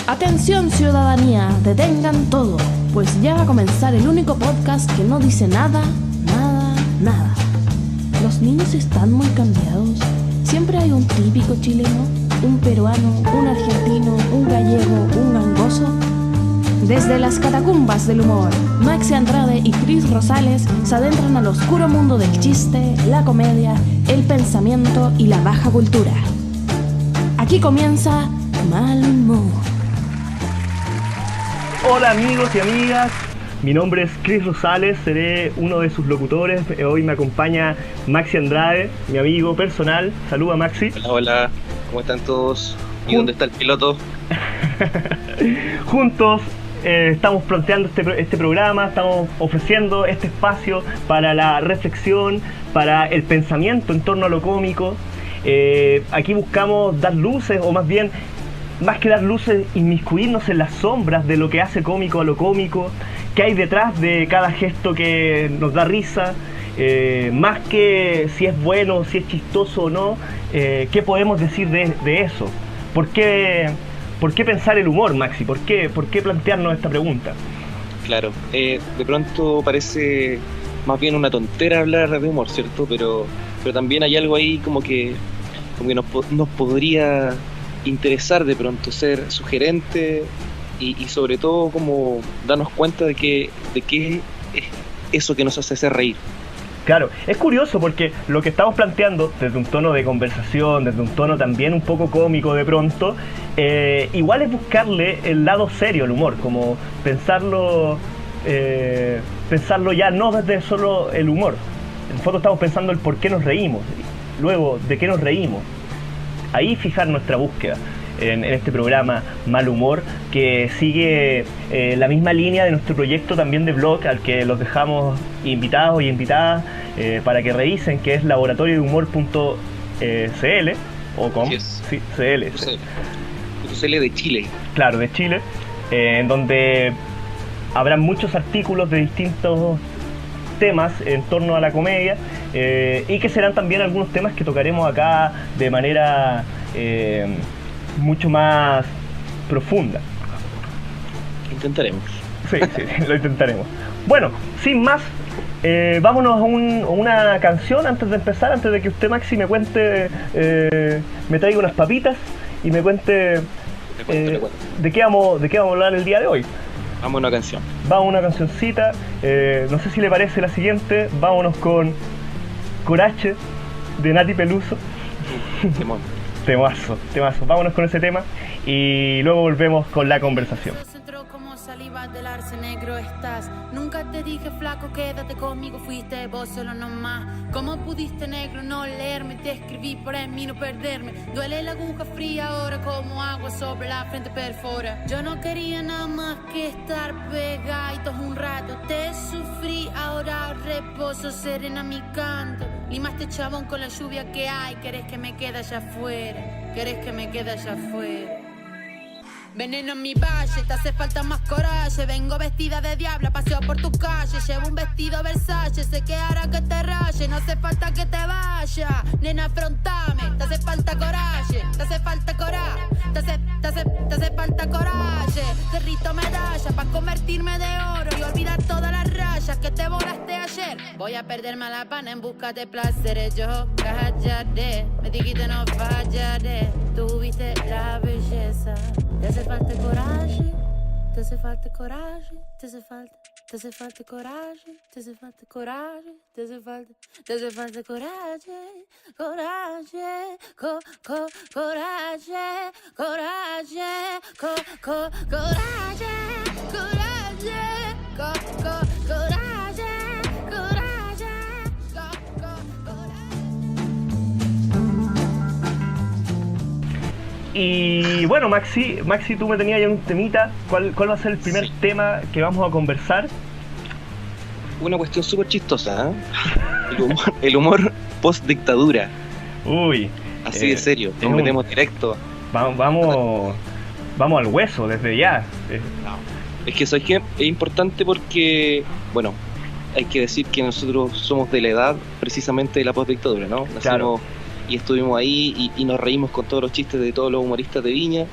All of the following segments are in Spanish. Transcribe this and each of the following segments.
Atención ciudadanía, detengan todo, pues ya va a comenzar el único podcast que no dice nada. Los niños están muy cambiados. Siempre hay un típico chileno, un peruano, un argentino, un gallego, un gangoso. Desde las catacumbas del humor, Maxi Andrade y Cris Rosales se adentran al oscuro mundo del chiste, la comedia, el pensamiento y la baja cultura. Aquí comienza Mal Humor. Hola amigos y amigas, mi nombre es Cris Rosales, seré uno de sus locutores. Hoy me acompaña Maxi Andrade, mi amigo personal. Saluda Maxi. Hola, ¿cómo están todos? ¿Y dónde está el piloto? Juntos estamos planteando este programa, estamos ofreciendo este espacio para la reflexión, para el pensamiento en torno a lo cómico. Aquí buscamos dar luces, o más bien, más que dar luces, inmiscuirnos en las sombras de lo que hace cómico a lo cómico, qué hay detrás de cada gesto que nos da risa, más que si es bueno, si es chistoso o no, qué podemos decir de eso. ¿Por qué pensar el humor, Maxi? ¿Por qué plantearnos esta pregunta? Claro, de pronto parece más bien una tontera hablar de humor, ¿cierto? Pero también hay algo ahí como que nos podría interesar de pronto, ser sugerente y sobre todo como darnos cuenta de qué es eso que nos hace hacer reír. Claro, es curioso porque lo que estamos planteando desde un tono de conversación, desde un tono también un poco cómico de pronto, igual es buscarle el lado serio al humor, como pensarlo ya no desde solo el humor. En el fondo estamos pensando el por qué nos reímos, luego de qué nos reímos. Ahí fijar nuestra búsqueda en este programa Mal Humor, que sigue la misma línea de nuestro proyecto también de blog, al que los dejamos invitados y invitadas para que revisen, que es laboratoriodehumor.cl o com. Yes. Sí, CL. CL de Chile. Claro, de Chile, en donde habrá muchos artículos de distintos temas en torno a la comedia, y que serán también algunos temas que tocaremos acá de manera mucho más profunda. Intentaremos. Sí, lo intentaremos. Bueno, sin más, vámonos a una canción antes de empezar, antes de que usted, Maxi, me cuente, me traiga unas papitas y me cuente de qué vamos a hablar el día de hoy. Vamos a una canción. Vamos a una cancioncita, no sé si le parece la siguiente. Vámonos con Coraje de Nati Peluso. Temazo. Vámonos con ese tema y luego volvemos con la conversación. Como saliva del arce negro estás. Nunca te dije flaco, quédate conmigo, fuiste vos solo nomás. ¿Cómo pudiste, negro, no leerme? Te escribí para mí no perderme. Duele la aguja fría ahora como agua sobre la frente perfora. Yo no quería nada más que estar pegaditos un rato. Te sufrí, ahora reposo, serena mi canto. Limaste chabón con la lluvia que hay. Querés que me quede allá afuera. Veneno en mi valle, te hace falta más coraje. Vengo vestida de diabla, paseo por tu calle. Llevo un vestido Versace, sé que hará que te raye. No hace falta que te vaya, nena, afrontame. Te hace falta coraje, te hace falta coraje. Te hace falta coraje. Derrito medalla pa' convertirme de oro y olvidar todas las rayas que te volaste ayer. Voy a perderme a la pana en busca de placeres. Yo callaré, me dijiste no fallaré. Tuviste la belleza. Te hace falta coraje, te hace falta coraje, te hace falta coraje, te hace falta coraje, te hace falta coraje, coraje, Y bueno, Maxi, tú me tenías ya un temita. ¿Cuál va a ser el primer tema que vamos a conversar? Una cuestión súper chistosa, ¿eh? El humor post-dictadura. Uy. Así de serio, nos metemos directo. Vamos al hueso desde ya. No. Es que, ¿sabes qué? Es importante porque, bueno, hay que decir que nosotros somos de la edad precisamente de la post-dictadura, ¿no? Nacimos, claro. Y estuvimos ahí y nos reímos con todos los chistes de todos los humoristas de Viña.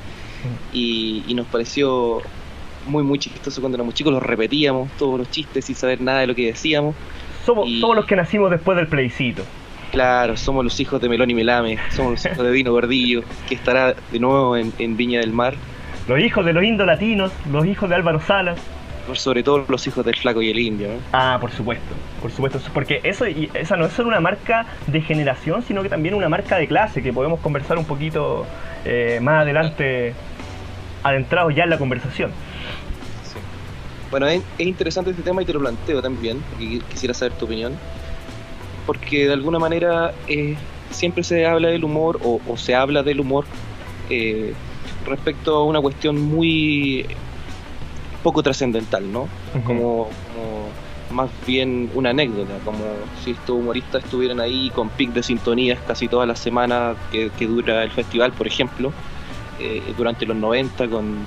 y nos pareció muy chistoso cuando éramos chicos, los repetíamos todos los chistes sin saber nada de lo que decíamos. Somos los que nacimos después del plebiscito. Claro, somos los hijos de Melón y Melame, somos los hijos de Dino Gordillo, que estará de nuevo en Viña del Mar. Los hijos de los indolatinos, los hijos de Álvaro Salas. Por sobre todo los hijos del Flaco y el Indio, ¿no? Ah, por supuesto, porque esa no es solo una marca de generación, sino que también una marca de clase, que podemos conversar un poquito más adelante, adentrados ya en la conversación. Sí. Bueno, es interesante este tema y te lo planteo también, porque quisiera saber tu opinión, porque de alguna manera siempre se habla del humor, o se habla del humor respecto a una cuestión muy poco trascendental, ¿no? Uh-huh. Como más bien una anécdota, como si estos humoristas estuvieran ahí con pic de sintonías casi todas las semanas que dura el festival, por ejemplo, durante los 90, con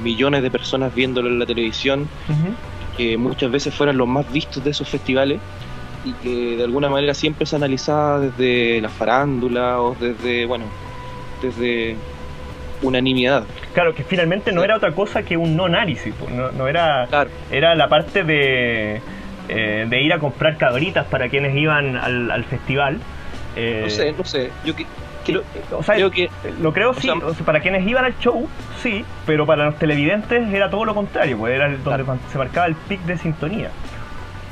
millones de personas viéndolo en la televisión, Uh-huh. que muchas veces fueron los más vistos de esos festivales, y que de alguna manera siempre se analizaba desde la farándula o desde unanimidad. Claro, que finalmente no era otra cosa que un no análisis, no era, Claro. Era la parte de ir a comprar cabritas para quienes iban al festival. No sé, yo O sea, creo que lo creo, o sí, sea, o sea, para quienes iban al show, sí, pero para los televidentes era todo lo contrario, pues era donde Claro. se marcaba el pic de sintonía.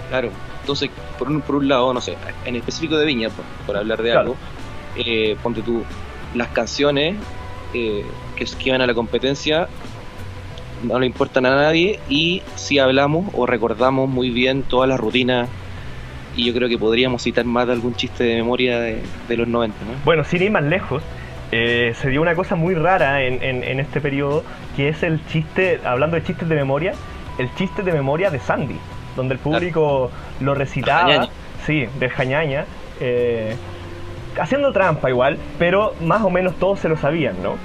claro, entonces por un lado, no sé, en específico de Viña, por hablar de Claro. algo, ponte tú, las canciones que iban a la competencia no le importan a nadie, y si hablamos o recordamos muy bien todas las rutinas, y yo creo que podríamos citar más de algún chiste de memoria de los 90, ¿no? Bueno, sin ir más lejos, se dio una cosa muy rara en este periodo, que es el chiste, hablando de chistes de memoria, el chiste de memoria de Sandy, donde el público lo recitaba, Jañaña. sí, del Jañaña, haciendo trampa igual, pero más o menos todos se lo sabían, ¿no?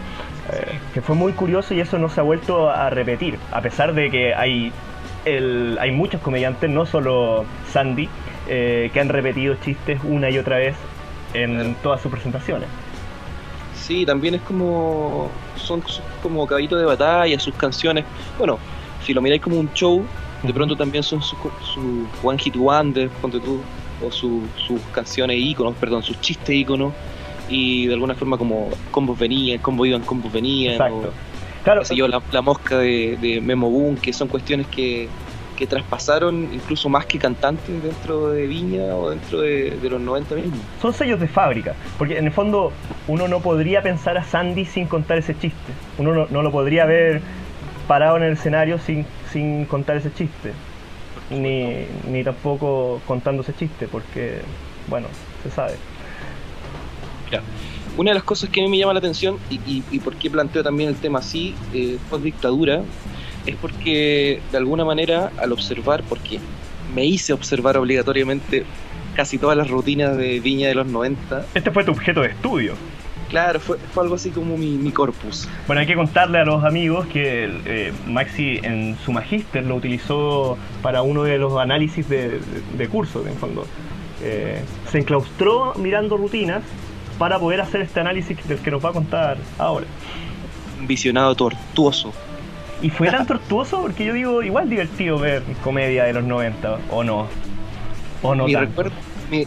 Que fue muy curioso, y eso no se ha vuelto a repetir, a pesar de que hay muchos comediantes, no solo Sandy, que han repetido chistes una y otra vez en todas sus presentaciones. Sí, también es como son como caballitos de batalla, sus canciones. Bueno, si lo miráis como un show, de pronto también son sus one hit wonder, ponte tú, o sus canciones íconos, perdón, sus chistes íconos, y de alguna forma como combos venían, combos iban, combos venían. Exacto. O, Claro, qué sé yo, la mosca de Memo Boom, que son cuestiones que traspasaron incluso más que cantantes dentro de Viña o dentro de los 90 mismos. son sellos de fábrica, porque en el fondo uno no podría pensar a Sandy sin contar ese chiste. Uno no lo podría ver parado en el escenario sin contar ese chiste, ni tampoco contando ese chiste, porque, bueno, se sabe. Mira, una de las cosas que a mí me llama la atención, y por qué planteo también el tema así, post dictadura, es porque de alguna manera al observar, porque me hice observar obligatoriamente casi todas las rutinas de Viña de los 90, Este fue tu objeto de estudio. claro, fue algo así como mi corpus. Bueno, hay que contarle a los amigos que Maxi en su magíster lo utilizó para uno de los análisis de curso, en el fondo. Se enclaustró mirando rutinas para poder hacer este análisis del que nos va a contar ahora. Un visionado tortuoso. Y fue tan tortuoso porque yo digo, igual divertido ver comedia de los 90, o no Mi tanto. recuerdo,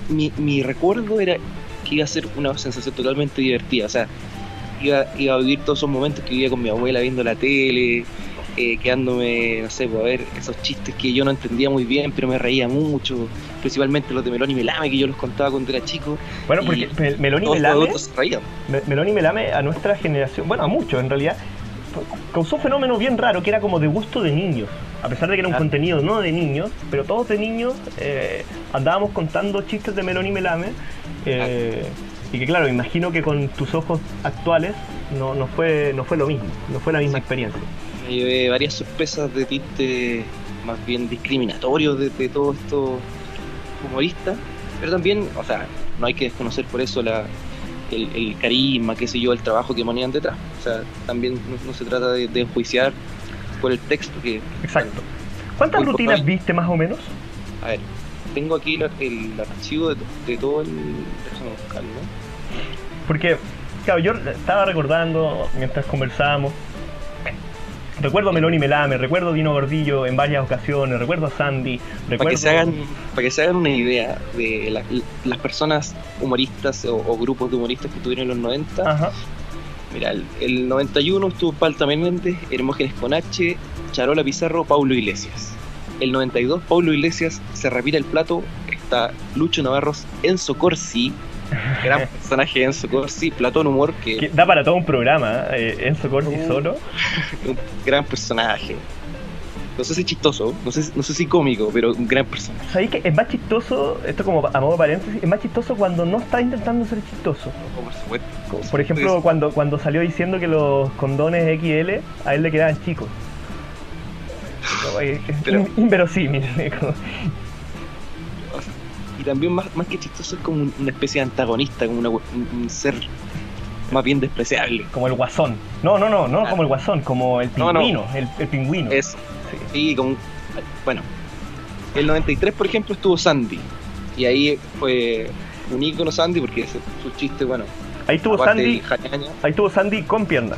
mi recuerdo era que iba a ser una sensación totalmente divertida, o sea, iba a vivir todos esos momentos que vivía con mi abuela viendo la tele, quedándome, no sé, pues, a ver esos chistes que yo no entendía muy bien, pero me reía mucho, principalmente los de Melón y Melame, que yo los contaba cuando era chico. Bueno, y porque Melón y todos los Melame, adultos se reían. Melón y Melame a nuestra generación, bueno, a muchos en realidad, causó un fenómeno bien raro que era como de gusto de niños, a pesar de que era un contenido no de niños, pero todos de niños andábamos contando chistes de Melón y Melame, y que claro, imagino que con tus ojos actuales no fue lo mismo, no fue la misma experiencia. Me llevé varias sorpresas de tinte más bien discriminatorios de todos estos humoristas, pero también, o sea, no hay que desconocer por eso el carisma, qué sé yo, el trabajo que ponían detrás. O sea, también no se trata de enjuiciar por el texto que... Exacto. ¿Cuántas muy rutinas importante. viste más o menos? A ver, tengo aquí el archivo de todo el... Déjame buscarlo, ¿no? Porque Claro, yo estaba recordando mientras conversábamos. Recuerdo a Meloni Melame, recuerdo a Dino Gordillo en varias ocasiones, recuerdo a Sandy, recuerdo... Para que se hagan una idea de las personas humoristas o grupos de humoristas que tuvieron en los 90. Ajá. Mira, el 91 estuvo Palta Menéndez, Hermógenes con H, Charola Pizarro, Paulo Iglesias. El 92, Paulo Iglesias se repite el plato, está Lucho Navarros, Enzo Corsi, gran personaje Enzo Corsi, Platón Humor, que da para todo un programa, Enzo Corsi solo. Un gran personaje. No sé si chistoso, no sé si cómico, pero un gran personaje. ¿Sabéis que es más chistoso, esto como a modo de paréntesis, es más chistoso cuando no está intentando ser chistoso? Por supuesto. Por ejemplo, cuando salió diciendo que los condones XL a él le quedaban chicos. Pero, inverosímil. Y también más que chistoso es como una especie de antagonista, como un ser más bien despreciable. Como el Guasón. No, como el Guasón, como el pingüino. No. El pingüino. Eso. Sí, como... Bueno, el 93, por ejemplo, estuvo Sandy. Y ahí fue un ícono Sandy porque su chiste, bueno... Ahí estuvo Sandy con piernas.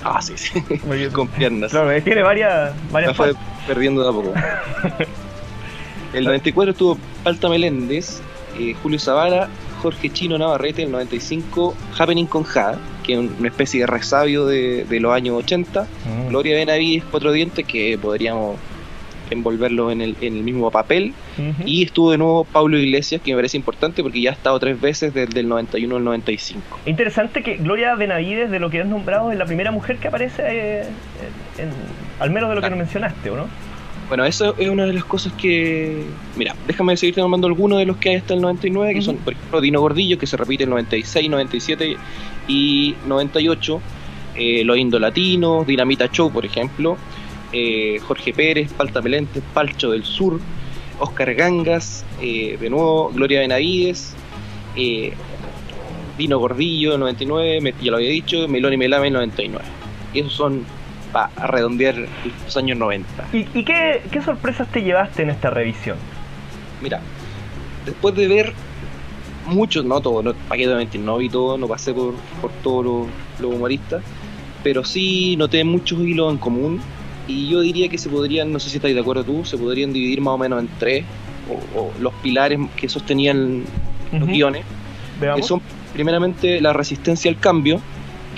Ah, sí. Con piernas. Claro, tiene varias la fue perdiendo de a poco. El 94 estuvo Palta Meléndez, Julio Zavara, Jorge Chino Navarrete. El 95, Happening con Ja, que es una especie de resabio de los años 80. Gloria Benavides, Cuatro Dientes, que podríamos envolverlo en el mismo papel. Y estuvo de nuevo Paulo Iglesias, que me parece importante porque ya ha estado 3 veces desde el 91 al 95. Interesante que Gloria Benavides, de lo que has nombrado, es la primera mujer que aparece al menos de lo que nos mencionaste, ¿o no? Bueno, eso es una de las cosas que... Mira, déjame seguirte nombrando algunos de los que hay hasta el 99, que son, por ejemplo, Dino Gordillo, que se repite el 96, 97 y 98, Los Indolatinos, Dinamita Show, por ejemplo, Jorge Pérez, Palta Meléndez, Palcho del Sur, Oscar Gangas, de nuevo Gloria Benavides, Dino Gordillo, 99, ya lo había dicho, Meloni Melame, 99. Y esos son para redondear los años 90. ¿Y qué sorpresas te llevaste en esta revisión? Mira, después de ver muchos, no todos, no vi todo, no pasé por todos los humoristas, pero sí noté muchos hilos en común, y yo diría que se podrían, no sé si estás de acuerdo tú, se podrían dividir más o menos en 3, o los pilares que sostenían los guiones. Veamos. Que son primeramente la resistencia al cambio,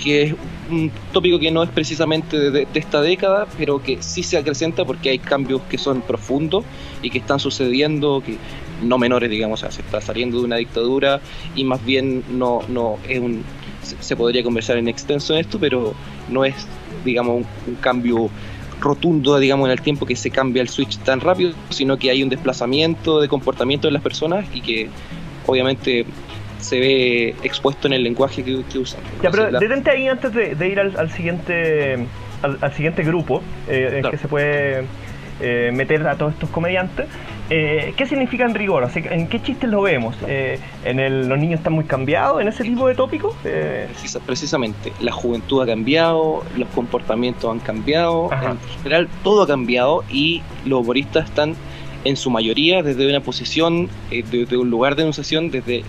que es un tópico que no es precisamente de esta década, pero que sí se acrecenta porque hay cambios que son profundos y que están sucediendo, que no menores, digamos, o sea, se está saliendo de una dictadura y más bien no es se podría conversar en extenso en esto, pero no es, digamos, un cambio rotundo, digamos, en el tiempo, que se cambia el switch tan rápido, sino que hay un desplazamiento de comportamiento de las personas y que obviamente se ve expuesto en el lenguaje que usan. Ya, pero detente ahí antes de ir al siguiente grupo, claro, que se puede meter a todos estos comediantes. ¿Qué significa en rigor? O sea, ¿en qué chistes lo vemos? ¿Los niños están muy cambiados en ese tipo de tópicos? Precisamente, la juventud ha cambiado, los comportamientos han cambiado, en general todo ha cambiado, y los humoristas están en su mayoría desde una posición, desde un lugar de enunciación, desde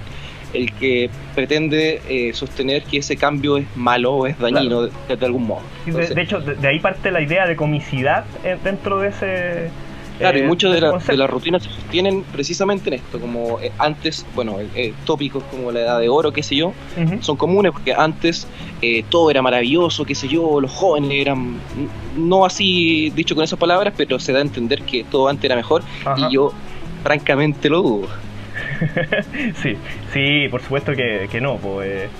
el que pretende sostener que ese cambio es malo o es dañino, claro, de algún modo. Entonces, de hecho, de ahí parte la idea de comicidad dentro de ese... Claro, y muchas de las rutinas se sostienen precisamente en esto, como antes, bueno, tópicos como la edad de oro, qué sé yo, son comunes porque antes todo era maravilloso, qué sé yo, los jóvenes eran, no así dicho con esas palabras, pero se da a entender que todo antes era mejor. Y yo francamente lo dudo. sí, por supuesto que no, pues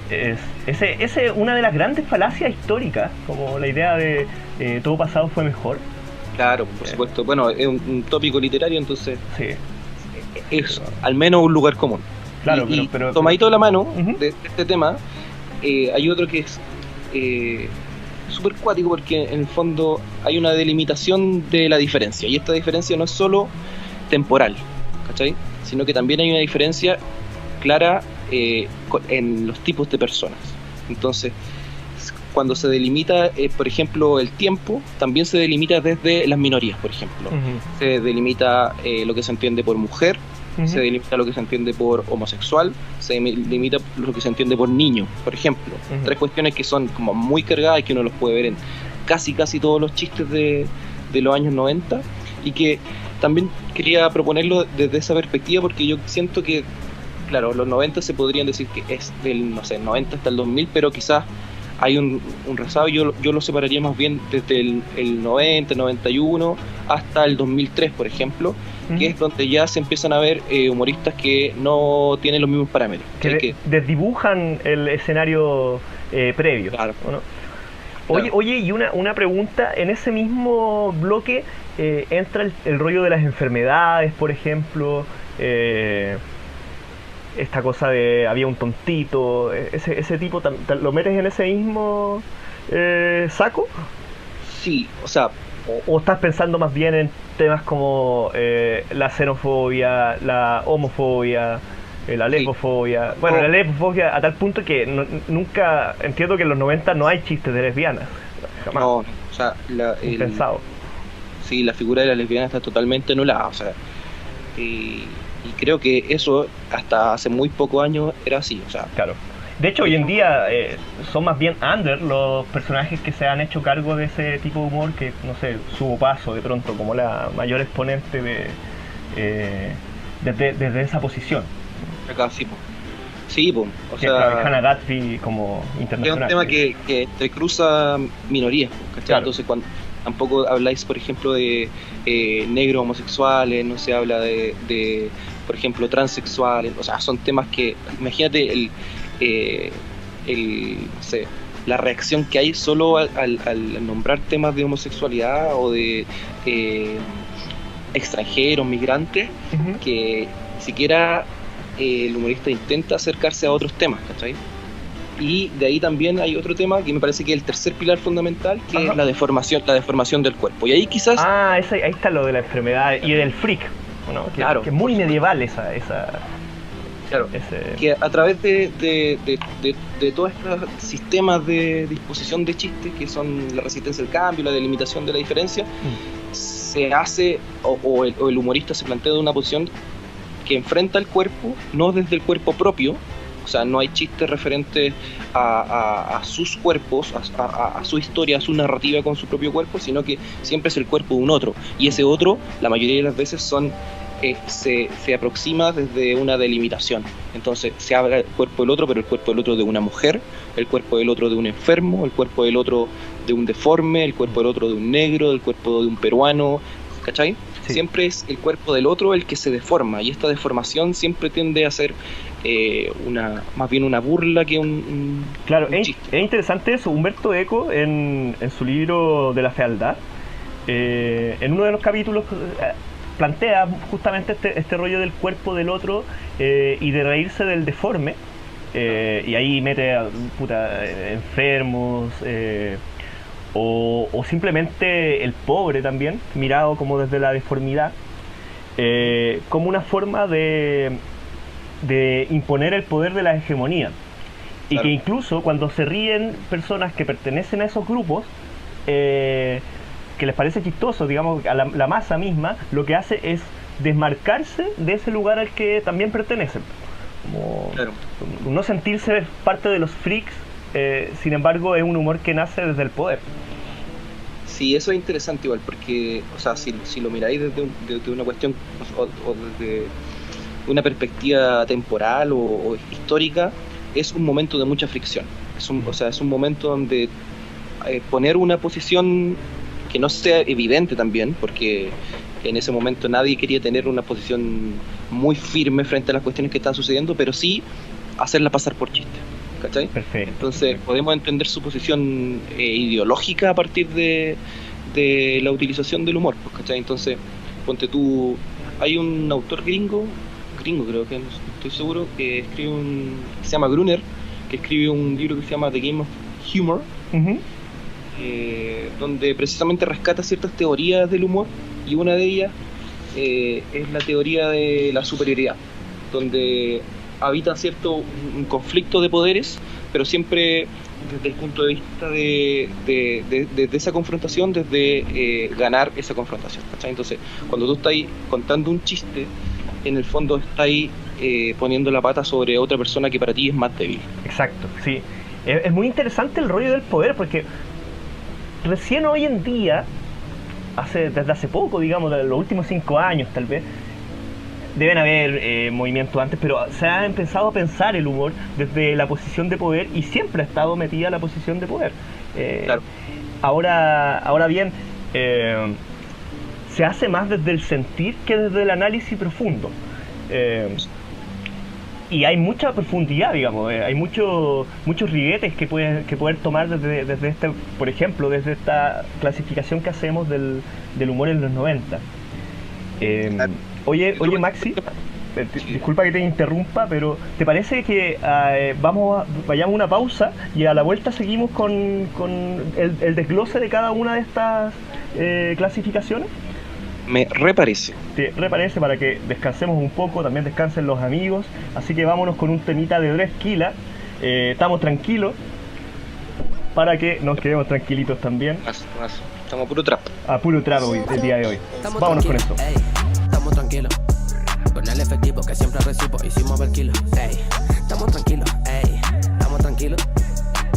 es una de las grandes falacias históricas, como la idea de todo pasado fue mejor. Claro, por supuesto. Bueno, es un tópico literario, entonces es al menos un lugar común. Claro, pero tomadito de la mano de este tema, hay otro que es súper cuático, porque en el fondo hay una delimitación de la diferencia, y esta diferencia no es solo temporal, ¿cachai? Sino que también hay una diferencia clara en los tipos de personas. Entonces, cuando se delimita, por ejemplo, el tiempo, también se delimita desde las minorías, por ejemplo. Se delimita lo que se entiende por mujer, se delimita lo que se entiende por homosexual, se limita lo que se entiende por niño, por ejemplo. Tres cuestiones que son como muy cargadas y que uno los puede ver en casi todos los chistes de los años 90, y que también quería proponerlo desde esa perspectiva, porque yo siento que, claro, los 90 se podrían decir que es del, no sé, 90 hasta el 2000, pero quizás hay un rezago. Yo lo separaría más bien desde el 90, 91 hasta el 2003, por ejemplo, que es donde ya se empiezan a ver humoristas que no tienen los mismos parámetros. Que desdibujan el escenario previo. Claro. ¿No? Oye, y una pregunta, en ese mismo bloque entra el rollo de las enfermedades, por ejemplo, esta cosa de había un tontito, ese tipo, ¿lo metes en ese mismo saco? Sí, o sea... ¿O estás pensando más bien en temas como la xenofobia, la homofobia, la lesbofobia? Sí. Bueno, la lesbofobia a tal punto que nunca, entiendo que en los 90 no hay chistes de lesbianas. Jamás. No, o sea, pensado. Sí, la figura de la lesbiana está totalmente anulada, o sea, y creo que eso hasta hace muy pocos años era así, o sea. Claro. De hecho, hoy en día son más bien under los personajes que se han hecho cargo de ese tipo de humor, que, no sé, Subo Paso de pronto como la mayor exponente desde esa posición. Acá sí, po. Sí, po. O sea, Hannah Gatsby como internacional. Es un tema que te cruza minorías, ¿cachai? Claro. Entonces, cuando tampoco habláis, por ejemplo, de negros homosexuales, no se habla de, por ejemplo, transexuales, o sea, son temas que, imagínate no sé, la reacción que hay solo al nombrar temas de homosexualidad o de extranjeros, migrantes, que ni siquiera el humorista intenta acercarse a otros temas, ¿cachai? Y de ahí también hay otro tema que me parece que es el tercer pilar fundamental, que es la deformación del cuerpo. Y ahí quizás... ahí está lo de la enfermedad y del freak, ¿no? Claro. Que es muy medieval esa claro, que a través de todos estos sistemas de disposición de chistes, que son la resistencia al cambio, la delimitación de la diferencia, se hace, o el humorista se plantea de una posición que enfrenta el cuerpo, no desde el cuerpo propio, o sea, no hay chistes referentes a sus cuerpos, a su historia, a su narrativa con su propio cuerpo, sino que siempre es el cuerpo de un otro, y ese otro, la mayoría de las veces se aproxima desde una delimitación. Entonces se habla del cuerpo del otro, pero el cuerpo del otro de una mujer, el cuerpo del otro de un enfermo, el cuerpo del otro de un deforme, el cuerpo del otro de un negro, el cuerpo de un peruano, ¿cachai? Sí. Siempre es el cuerpo del otro el que se deforma, y esta deformación siempre tiende a ser más bien una burla que un claro, un chiste. Es interesante eso. Humberto Eco en su libro de la fealdad, en uno de los capítulos plantea justamente este rollo del cuerpo del otro y de reírse del deforme, y ahí mete a enfermos o simplemente el pobre también, mirado como desde la deformidad, como una forma de imponer el poder de la hegemonía. Y claro, que incluso cuando se ríen personas que pertenecen a esos grupos, que les parece chistoso, digamos, a la masa misma, lo que hace es desmarcarse de ese lugar al que también pertenecen. Como claro, no sentirse parte de los freaks, sin embargo es un humor que nace desde el poder. Sí, eso es interesante igual, porque, o sea, si lo miráis desde una cuestión o desde una perspectiva temporal o histórica, es un momento de mucha fricción. Es un momento donde poner una posición que no sea evidente también, porque en ese momento nadie quería tener una posición muy firme frente a las cuestiones que están sucediendo, pero sí hacerla pasar por chiste, ¿cachai? Perfecto. Entonces podemos entender su posición ideológica a partir de la utilización del humor, ¿cachai? Entonces, ponte tú, hay un autor gringo creo que, no estoy seguro, que escribe que se llama Gruner, que escribe un libro que se llama The Game of Humor, donde precisamente rescata ciertas teorías del humor, y una de ellas es la teoría de la superioridad, donde habita un conflicto de poderes, pero siempre desde el punto de vista de esa confrontación, desde ganar esa confrontación, ¿cachai? Entonces, cuando tú estás contando un chiste, en el fondo estáis poniendo la pata sobre otra persona que para ti es más débil. Exacto, sí. Es muy interesante el rollo del poder, porque recién hoy en día, desde hace poco, digamos, de los últimos 5 años tal vez, deben haber movimientos antes, pero se ha empezado a pensar el humor desde la posición de poder, y siempre ha estado metida la posición de poder. Claro. Ahora bien, se hace más desde el sentir que desde el análisis profundo. Y hay mucha profundidad, digamos, hay muchos ribetes que poder tomar desde este, por ejemplo, desde esta clasificación que hacemos del humor en los 90. Oye Maxi, disculpa que te interrumpa, pero ¿te parece que vayamos a una pausa y a la vuelta seguimos con el desglose de cada una de estas clasificaciones? Me reparece. Te reparece, para que descansemos un poco, también descansen los amigos. Así que vámonos con un temita de Dreskila. Estamos tranquilos, para que nos quedemos tranquilitos también. Estamos puro trap. A puro trap hoy, el día de hoy. Vámonos con eso. Estamos tranquilos, con el efectivo que siempre recibo, hicimos ver kilos. Estamos tranquilos, estamos tranquilos.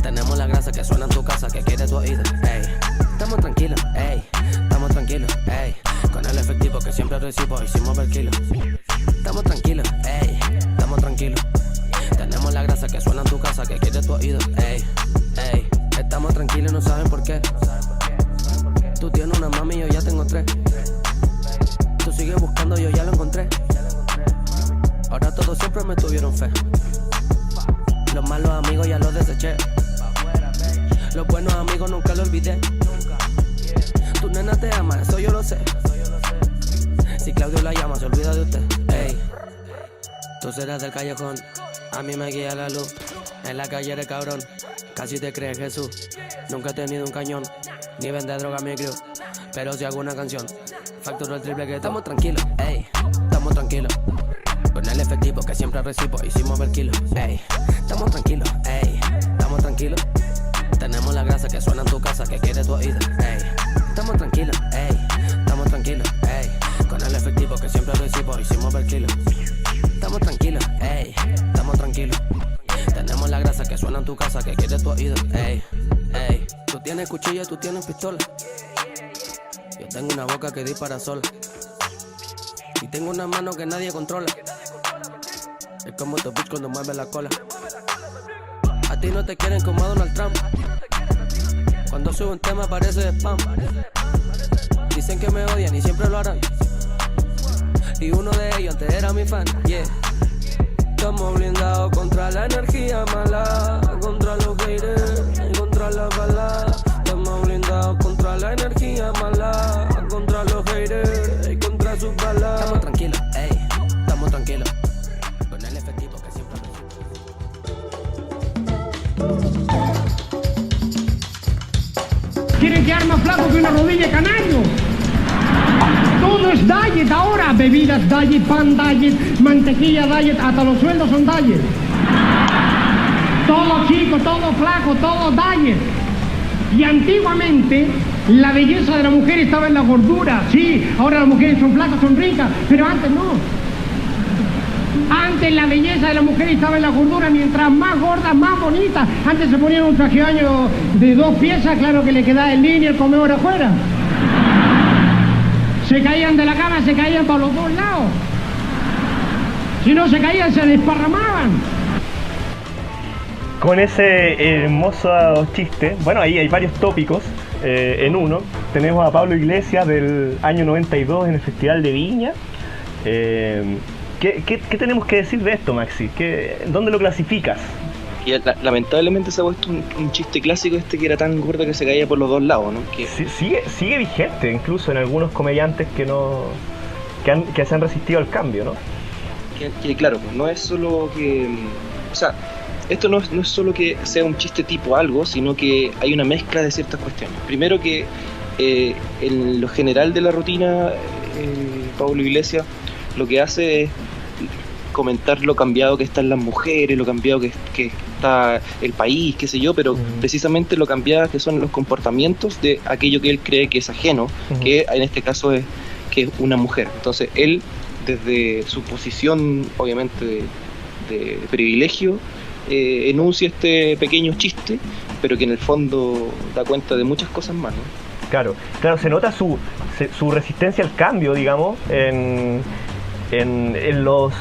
Tenemos la grasa que suena en tu casa, que quiere tu oído. Estamos tranquilos, estamos tranquilos, con el efectivo que siempre recibo, hicimos ver kilos. Estamos tranquilos, estamos tranquilos. Tenemos la grasa que suena en tu casa, que quiere tu oído. Estamos tranquilos, no saben por qué. Tú tienes una mami, yo ya tengo 3. Tú sigues buscando, yo ya lo encontré. Ahora todos siempre me tuvieron fe. Los malos amigos ya los deseché. Los buenos amigos nunca los olvidé. Tu nena te ama, eso yo lo sé. Si Claudio la llama, se olvida de usted. Tú serás del callejón, a mí me guía la luz. En la calle eres cabrón, casi te crees Jesús. Nunca he tenido un cañón, ni vende droga mi crew. Pero si hago una canción, facturo el triple que estamos tranquilos, estamos tranquilos. Con el efectivo que siempre recibo, hicimos ver kilos, estamos tranquilos, estamos tranquilos. Tenemos la grasa que suena en tu casa, que quiere tu oído, estamos tranquilos, estamos tranquilos, con el efectivo que siempre recibo, hicimos ver kilos. Estamos tranquilos, estamos tranquilos. Tenemos la grasa que suena en tu casa, que quiere tu oído, Tú tienes cuchillo, tú tienes pistola. Yo tengo una boca que dispara sola. Y tengo una mano que nadie controla. Es como tu bitch cuando mueve la cola. A ti no te quieren como a Donald Trump. Cuando subo un tema parece spam. Dicen que me odian y siempre lo harán. Y uno de ellos antes era mi fan, yeah. Estamos blindados contra la energía mala, contra los haters y contra la bala. Estamos blindados contra la energía mala, contra los haters y contra sus balas. Estamos tranquilos, estamos tranquilos. Con el efectivo que siempre Quieren quedar más flaco que una rodilla de canario. Todo es diet ahora, bebidas diet, pan diet, mantequilla diet, hasta los sueldos son diet. Todo chico, todo flaco, todo diet. Y antiguamente la belleza de la mujer estaba en la gordura. Sí, ahora las mujeres son flacas, son ricas, pero antes no. Antes la belleza de la mujer estaba en la gordura, mientras más gorda, más bonita. Antes se ponían un traje de baño de 2 piezas, claro que le quedaba el línea, el comedor afuera. Se caían de la cama, se caían para los 2 lados. Si no se caían, se desparramaban. Con ese hermoso chiste, bueno, ahí hay varios tópicos en uno. Tenemos a Pablo Iglesias del año 92 en el Festival de Viña. ¿Qué tenemos que decir de esto, Maxi? ¿Dónde lo clasificas? Y lamentablemente se ha puesto un chiste clásico que era tan gordo que se caía por los 2 lados, ¿no? Que sigue vigente, incluso en algunos comediantes que se han resistido al cambio, ¿no? Que claro, pues no es solo que... O sea, esto no es solo que sea un chiste tipo algo, sino que hay una mezcla de ciertas cuestiones. Primero que en lo general de la rutina, Pablo Iglesias lo que hace es comentar lo cambiado que están las mujeres, lo cambiado que está el país, qué sé yo, pero precisamente lo cambiado que son los comportamientos de aquello que él cree que es ajeno, que en este caso es que es una mujer. Entonces él desde su posición, obviamente, de privilegio, enuncia este pequeño chiste, pero que en el fondo da cuenta de muchas cosas más, ¿no? Claro, se nota su resistencia al cambio, digamos, en los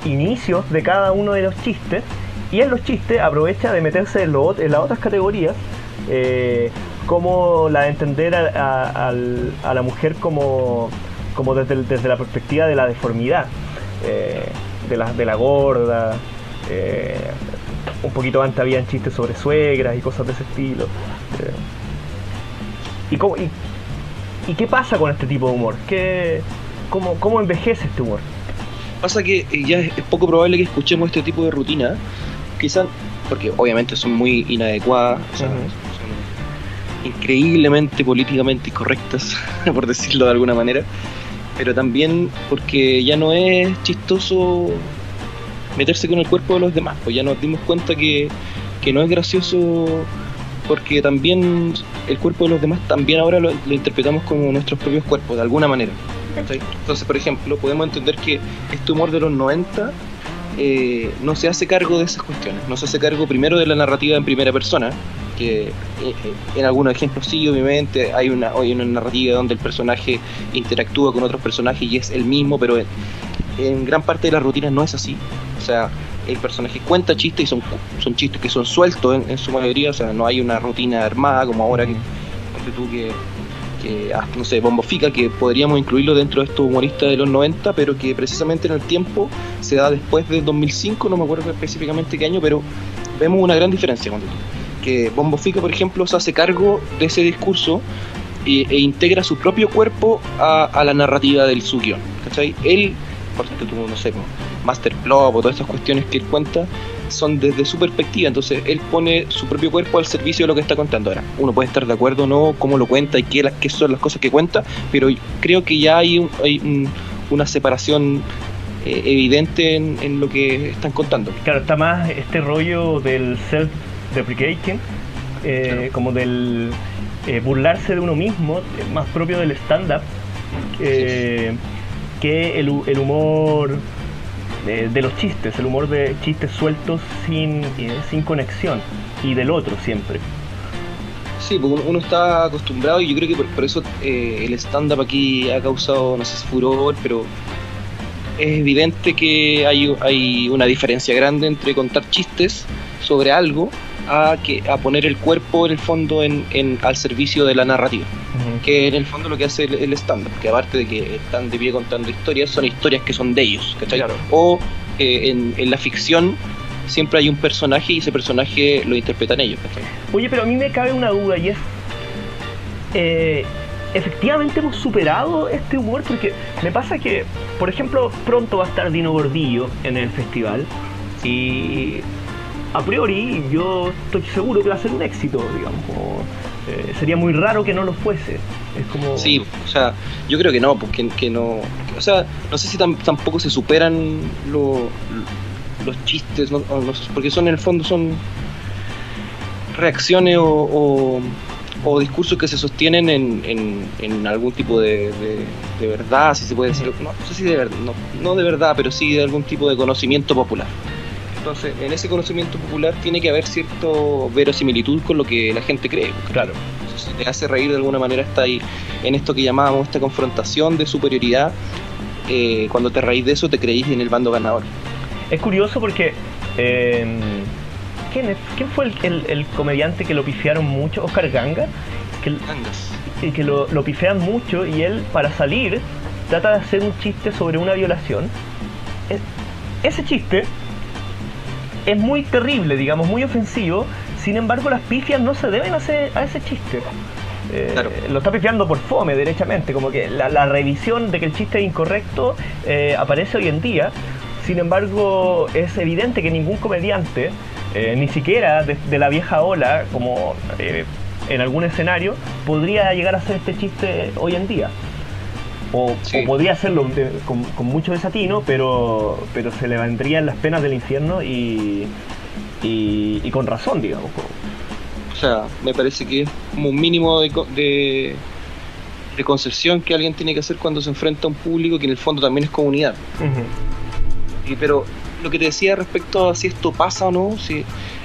inicios de cada uno de los chistes, y en los chistes aprovecha de meterse en las otras categorías, como la de entender a la mujer como desde la perspectiva de la deformidad, de la gorda. Un poquito antes habían chistes sobre suegras y cosas de ese estilo. ¿Y qué pasa con este tipo de humor? ¿Cómo envejece este humor? Pasa que ya es poco probable que escuchemos este tipo de rutina, quizás porque obviamente son muy inadecuadas, o sea, son increíblemente políticamente incorrectas, por decirlo de alguna manera, pero también porque ya no es chistoso meterse con el cuerpo de los demás, pues ya nos dimos cuenta que no es gracioso, porque también el cuerpo de los demás también ahora lo interpretamos como nuestros propios cuerpos, de alguna manera. ¿Sí? Entonces, por ejemplo, podemos entender que este humor de los 90 no se hace cargo de esas cuestiones, no se hace cargo primero de la narrativa en primera persona, que en algunos ejemplos sí, obviamente, hay una narrativa donde el personaje interactúa con otros personajes y es el mismo, pero en gran parte de las rutinas no es así. O sea, el personaje cuenta chistes y son chistes que son sueltos en su mayoría, o sea, no hay una rutina armada como ahora que no sé, Bombo Fica, que podríamos incluirlo dentro de estos humoristas de los 90, pero que precisamente en el tiempo se da después del 2005, no me acuerdo específicamente qué año, pero vemos una gran diferencia, que Bombo Fica, por ejemplo, se hace cargo de ese discurso e integra su propio cuerpo a la narrativa del su guión, ¿cachai? Él, por ejemplo, no sé, Master Plop o todas estas cuestiones que él cuenta son desde su perspectiva, entonces él pone su propio cuerpo al servicio de lo que está contando. Ahora, uno puede estar de acuerdo o no, cómo lo cuenta y qué son las cosas que cuenta, pero creo que ya hay una separación evidente en lo que están contando. Claro, está más este rollo del self-deprecating, claro, como del burlarse de uno mismo, más propio del stand-up, que el humor de los chistes, el humor de chistes sueltos sin conexión, y del otro siempre. Sí, porque uno está acostumbrado, y yo creo que por eso el stand-up aquí ha causado, no sé si furor, pero es evidente que hay una diferencia grande entre contar chistes sobre algo a poner el cuerpo en el fondo al servicio de la narrativa, que en el fondo lo que hace el stand-up, que aparte de que están de pie contando historias, son historias que son de ellos, ¿cachai? Claro. O en la ficción siempre hay un personaje y ese personaje lo interpretan ellos, ¿cachai? Oye, pero a mí me cabe una duda, y es efectivamente hemos superado este humor, porque me pasa que, por ejemplo, pronto va a estar Dino Gordillo en el festival, y a priori yo estoy seguro que va a ser un éxito, digamos, sería muy raro que no lo fuese. Es como... Sí, o sea, yo creo que no, porque que no, o sea, no sé si tampoco se superan los chistes, ¿no? Porque son en el fondo son reacciones o discursos que se sostienen en algún tipo de verdad, si se puede decir, no sé si de verdad, no de verdad, pero sí de algún tipo de conocimiento popular. Entonces, en ese conocimiento popular tiene que haber cierta verosimilitud con lo que la gente cree. Claro. Entonces, si te hace reír de alguna manera, está ahí en esto que llamábamos esta confrontación de superioridad. Cuando te reís de eso, te creís en el bando ganador. Es curioso porque ¿quién fue el comediante que lo pifiaron mucho? Oscar Ganga, que lo pifean mucho, y él, para salir, trata de hacer un chiste sobre una violación. Ese chiste es muy terrible, digamos, muy ofensivo. Sin embargo, las pifias no se deben hacer a ese chiste. Claro. Lo está pifiando por fome, derechamente, como que la revisión de que el chiste es incorrecto aparece hoy en día. Sin embargo, es evidente que ningún comediante, ni siquiera de la vieja ola, como en algún escenario, podría llegar a hacer este chiste hoy en día. O podría hacerlo con mucho desatino, pero se le vendrían las penas del infierno y con razón, digamos. O sea, me parece que es como un mínimo de concesión que alguien tiene que hacer cuando se enfrenta a un público que en el fondo también es comunidad. Pero lo que te decía respecto a si esto pasa o no,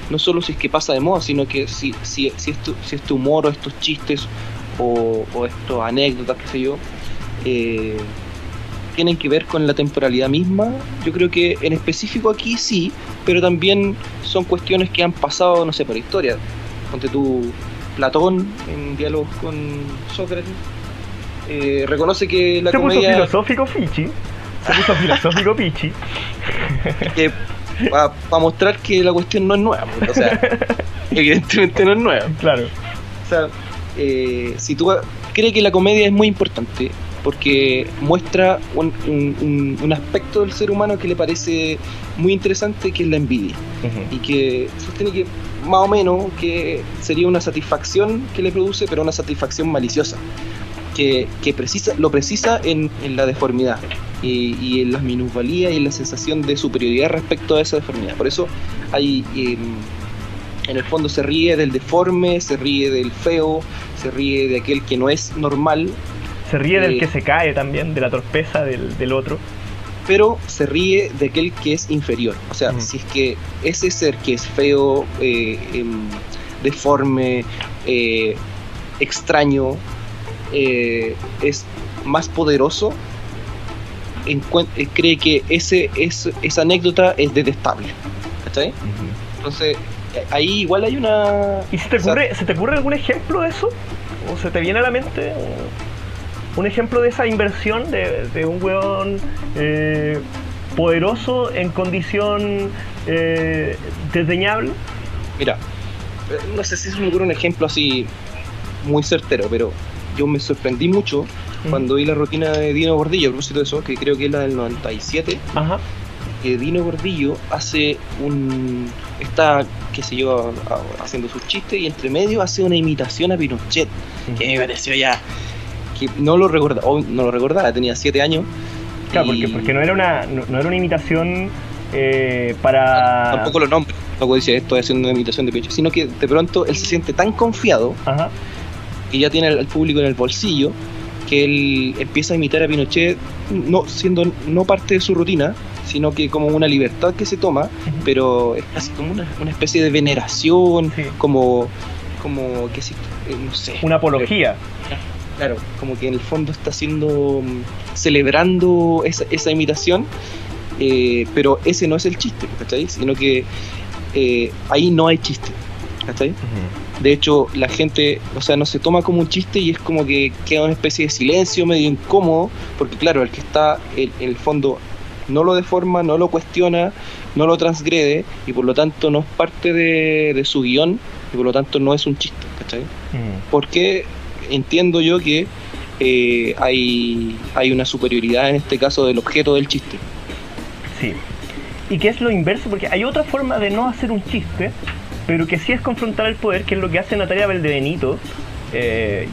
no solo si es que pasa de moda, sino que si este humor o estos chistes o estas anécdotas, qué sé yo, tienen que ver con la temporalidad misma. Yo creo que en específico aquí sí, pero también son cuestiones que han pasado, no sé, por la historia. Ponte tú, Platón en diálogos con Sócrates reconoce que la comedia... Se puso filosófico Pichi. Que para mostrar que la cuestión no es nueva, o sea, evidentemente no es nueva. Claro. O sea, si tú crees que la comedia es muy importante porque muestra un aspecto del ser humano que le parece muy interesante, que es la envidia. Y que sostiene que más o menos que sería una satisfacción que le produce, pero una satisfacción maliciosa, que lo precisa en la deformidad y en las minusvalías y en la sensación de superioridad respecto a esa deformidad. Por eso hay, en el fondo, se ríe del deforme, se ríe del feo, se ríe de aquel que no es normal, se ríe del que se cae también, de la torpeza del otro, pero se ríe de aquel que es inferior. O sea, si es que ese ser que es feo, deforme, extraño, es más poderoso, cree que esa anécdota es detestable, ¿cachai? Entonces ahí igual hay una... ¿Y se te ocurre algún ejemplo de eso? ¿O se te viene a la mente un ejemplo de esa inversión de un weón poderoso en condición desdeñable? Mira, no sé si se me ocurre un ejemplo así muy certero, pero yo me sorprendí mucho cuando vi la rutina de Dino Gordillo, a propósito de eso, que creo que es la del 97. Ajá. Que Dino Gordillo está, qué sé yo, haciendo sus chistes, y entre medio hace una imitación a Pinochet, que me pareció ya que no lo recordaba, tenía 7 años. Claro, porque no era una imitación para... Tampoco lo nombra, tampoco dice estoy haciendo una imitación de Pinochet, sino que de pronto él se siente tan confiado, que ya tiene al público en el bolsillo, que él empieza a imitar a Pinochet, siendo no parte de su rutina, sino que como una libertad que se toma, pero es casi como una especie de veneración, como que si, no sé, una apología. Claro, como que en el fondo está celebrando esa imitación, pero ese no es el chiste, ¿cachai? Sino que ahí no hay chiste, ¿cachai? De hecho, la gente, o sea, no se toma como un chiste y es como que queda una especie de silencio medio incómodo, porque claro, el que está en el fondo no lo deforma, no lo cuestiona, no lo transgrede, y por lo tanto no es parte de su guión, y por lo tanto no es un chiste, ¿cachai? Porque entiendo yo que hay una superioridad en este caso del objeto del chiste. Sí. ¿Y qué es lo inverso? Porque hay otra forma de no hacer un chiste, pero que sí es confrontar el poder, que es lo que hace Natalia Valdebenito,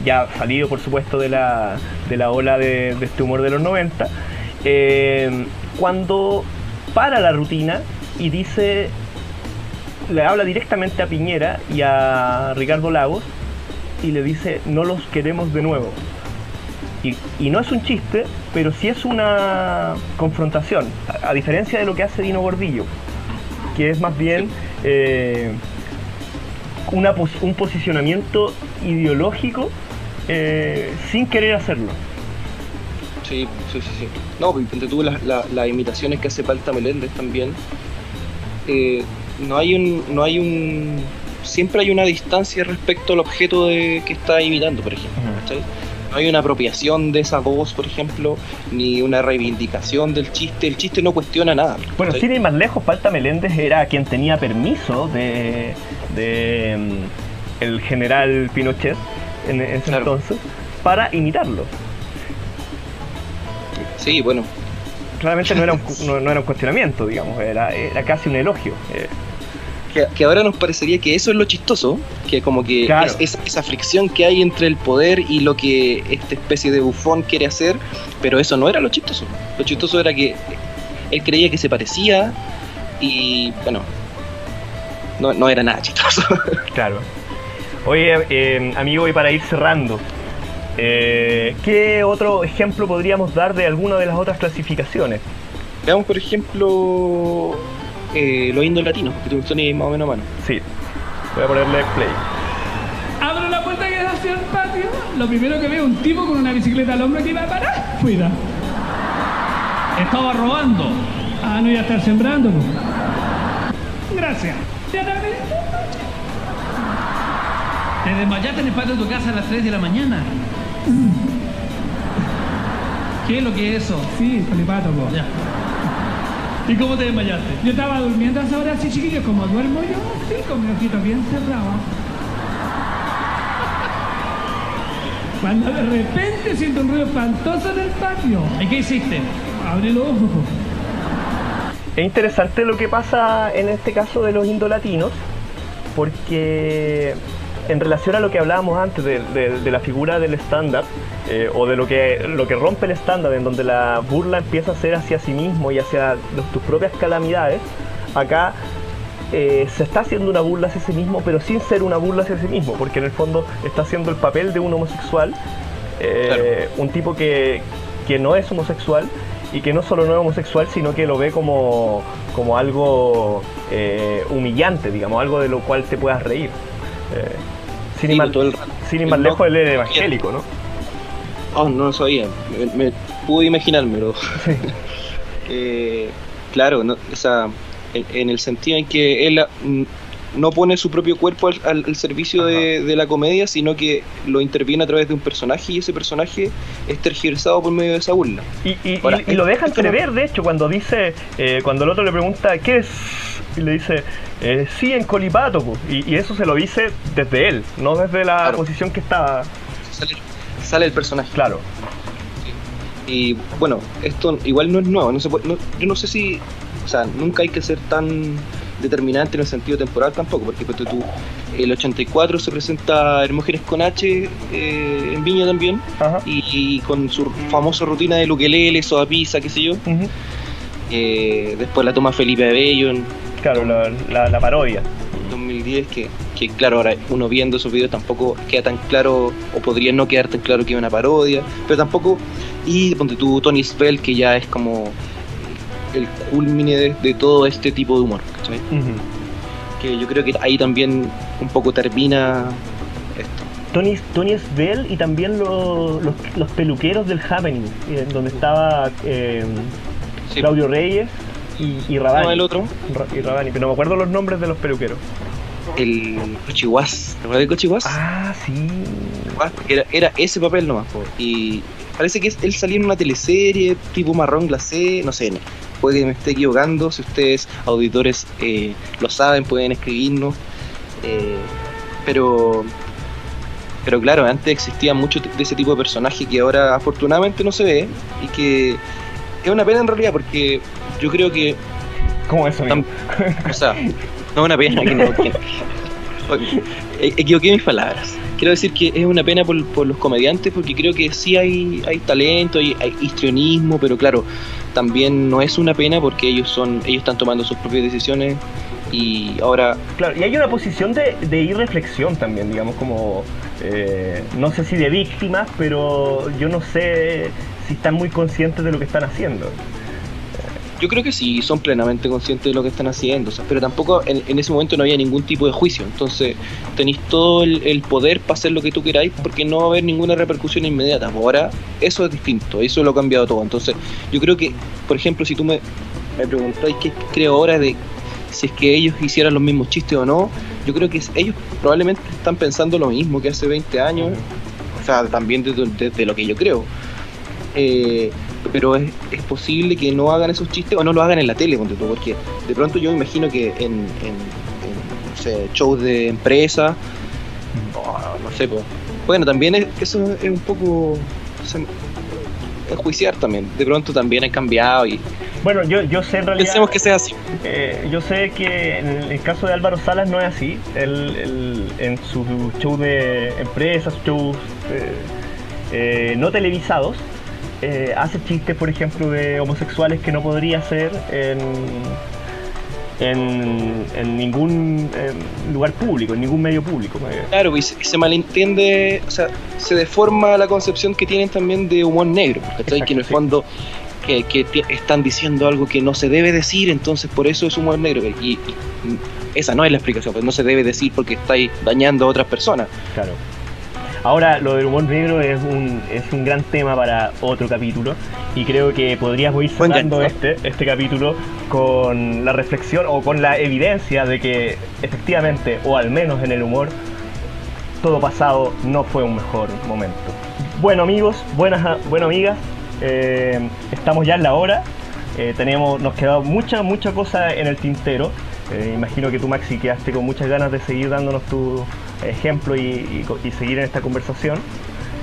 ya salido por supuesto de la ola de este humor de los 90, cuando para la rutina y le habla directamente a Piñera y a Ricardo Lagos y le dice: no los queremos de nuevo. Y no es un chiste, pero sí es una confrontación, a diferencia de lo que hace Dino Gordillo, que es más bien un posicionamiento ideológico sin querer hacerlo. Sí. No, porque tú las imitaciones que hace Palta Meléndez también, siempre hay una distancia respecto al objeto que está imitando, por ejemplo, ¿cachai? No hay una apropiación de esa voz, por ejemplo, ni una reivindicación del chiste. El chiste no cuestiona nada. Bueno, sin ir más lejos, Palta Meléndez era quien tenía permiso de el general Pinochet en ese entonces para imitarlo. Sí, bueno. Claramente no era un cuestionamiento, digamos, era casi un elogio. Que ahora nos parecería que eso es lo chistoso, que como que claro, es esa fricción que hay entre el poder y lo que esta especie de bufón quiere hacer, pero eso no era lo chistoso. Lo chistoso era que él creía que se parecía y, bueno, no era nada chistoso. Claro. Oye, amigo, y para ir cerrando, ¿Qué otro ejemplo podríamos dar de alguna de las otras clasificaciones? Veamos, por ejemplo, los indolatinos, que son más o menos a mano. Sí, voy a ponerle play. Abro la puerta que da hacia el patio. Lo primero que veo es un tipo con una bicicleta al hombro que iba a parar. Cuida. Estaba robando. Ah, no iba a estar sembrando. Pues. Gracias. Te desmayaste en el patio de tu casa a las 3 de la mañana. ¿Qué es lo que es eso? Sí, colipato, po. Ya. ¿Y cómo te desmayaste? Yo estaba durmiendo a esa hora así, chiquillos, como duermo yo, sí, con mi ojito bien cerrado. Cuando de repente siento un ruido espantoso en el patio. ¿Y qué hiciste? Abre los ojos. Es interesante lo que pasa en este caso de los indolatinos, porque en relación a lo que hablábamos antes de la figura del stand-up, o de lo que rompe el stand-up, en donde la burla empieza a ser hacia sí mismo y hacia tus propias calamidades, acá se está haciendo una burla hacia sí mismo, pero sin ser una burla hacia sí mismo, porque en el fondo está haciendo el papel de un homosexual, claro. Un tipo que no es homosexual, y que no solo no es homosexual, sino que lo ve como algo humillante, digamos, algo de lo cual te puedas reír. Sin ir más lejos, él es evangélico, ¿no? Oh, no lo sabía, me pude imaginármelo. Sí. Claro, no, o sea, en el sentido en que él no pone su propio cuerpo al servicio de la comedia, sino que lo interviene a través de un personaje, y ese personaje es tergiversado por medio de esa burla. Y lo deja entrever, de hecho, cuando dice, cuando el otro le pregunta ¿qué es? Y le dice, sí, en colipato, y eso se lo dice desde él, no desde la posición que estaba. Sale el personaje. Claro. Y bueno, esto igual no es nuevo, yo no sé si, o sea, nunca hay que ser tan determinante en el sentido temporal tampoco, porque el 84 se presenta Hermógenes con H en Viña también, y con su famosa rutina de ukelele, soda pizza, qué sé yo. Después la toma Felipe Abello en la parodia 2010, que claro, ahora uno viendo esos videos tampoco queda tan claro, o podría no quedar tan claro que es una parodia, pero tampoco. Y ponte tú Tony Svel, que ya es como el culmine de todo este tipo de humor, ¿cachai? Que yo creo que ahí también un poco termina esto. Tony Svel, y también los peluqueros del Happening, donde estaba Claudio Reyes y Rabani. No, el otro. Y Rabani, pero no me acuerdo los nombres de los peluqueros. El Cochihuas, ¿te acuerdas del Cochihuas? Ah, sí. Era ese papel nomás, y parece que él salía en una teleserie tipo marrón glacé, no sé, puede que me esté equivocando. Si ustedes auditores lo saben, pueden escribirnos, pero claro, antes existía mucho de ese tipo de personaje que ahora afortunadamente no se ve, y que es una pena en realidad, porque yo creo que ¿cómo eso? O sea, no es una pena que equivoqué mis palabras. Quiero decir que es una pena por los comediantes, porque creo que sí hay talento, hay histrionismo, pero claro, también no es una pena porque ellos están tomando sus propias decisiones, y ahora... Claro, y hay una posición de irreflexión también, digamos, como, no sé si de víctimas, pero yo no sé si están muy conscientes de lo que están haciendo. Yo creo que sí, son plenamente conscientes de lo que están haciendo, o sea, pero tampoco en ese momento no había ningún tipo de juicio, entonces tenéis todo el poder para hacer lo que tú queráis, porque no va a haber ninguna repercusión inmediata. Ahora eso es distinto, eso lo ha cambiado todo. Entonces yo creo que, por ejemplo, si tú me preguntáis qué creo ahora de si es que ellos hicieran los mismos chistes o no, yo creo que ellos probablemente están pensando lo mismo que hace 20 años, o sea, también de lo que yo creo. Pero es posible que no hagan esos chistes o no lo hagan en la tele, porque de pronto yo me imagino que en no sé, shows de empresa, no sé, pues, bueno, también eso es un poco, o sea, enjuiciar también, de pronto también ha cambiado. Y bueno, yo sé en realidad, pensemos que sea así. Yo sé que en el caso de Álvaro Salas no es así. Él en sus shows de empresas, shows no televisados, hace chistes, por ejemplo, de homosexuales que no podría hacer en ningún lugar público, en ningún medio público. Claro, y se malentiende, o sea, se deforma la concepción que tienen también de humor negro, ¿cachai? Que en el fondo están diciendo algo que no se debe decir, entonces por eso es humor negro. Y esa no es la explicación, pues no se debe decir porque estáis dañando a otras personas. Claro. Ahora, lo del humor negro es un gran tema para otro capítulo, y creo que podríamos ir cerrando este capítulo con la reflexión o con la evidencia de que efectivamente, o al menos en el humor, todo pasado no fue un mejor momento. Bueno, amigos, bueno, amigas, estamos ya en la hora. Nos quedó mucha cosa en el tintero. Imagino que tú, Maxi, quedaste con muchas ganas de seguir dándonos tu ejemplo y seguir en esta conversación.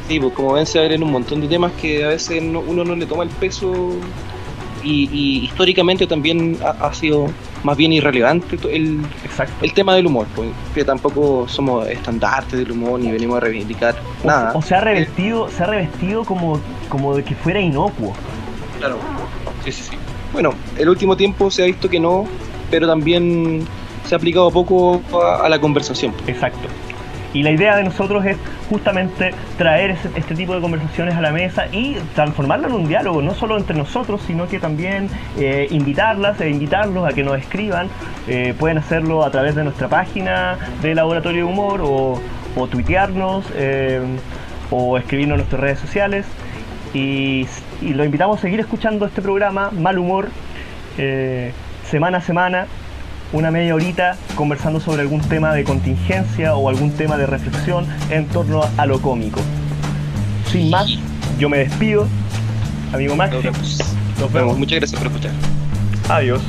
Sí, pues como ven, se abren un montón de temas que a veces uno no le toma el peso, y históricamente también ha sido más bien irrelevante el tema del humor, pues, que tampoco somos estandartes del humor ni venimos a reivindicar nada. O se ha revestido como de que fuera inocuo. Claro, sí. Bueno, el último tiempo se ha visto que no, pero también se ha aplicado poco a la conversación. Exacto. Y la idea de nosotros es justamente traer este tipo de conversaciones a la mesa y transformarlo en un diálogo, no solo entre nosotros, sino que también invitarlos a que nos escriban. Pueden hacerlo a través de nuestra página de Laboratorio de Humor, o tuitearnos, o escribirnos en nuestras redes sociales. Y los invitamos a seguir escuchando este programa, Mal Humor, semana a semana, una media horita conversando sobre algún tema de contingencia o algún tema de reflexión en torno a lo cómico. Sin más, yo me despido, amigo Maxi. Nos vemos. Muchas gracias por escuchar. Adiós.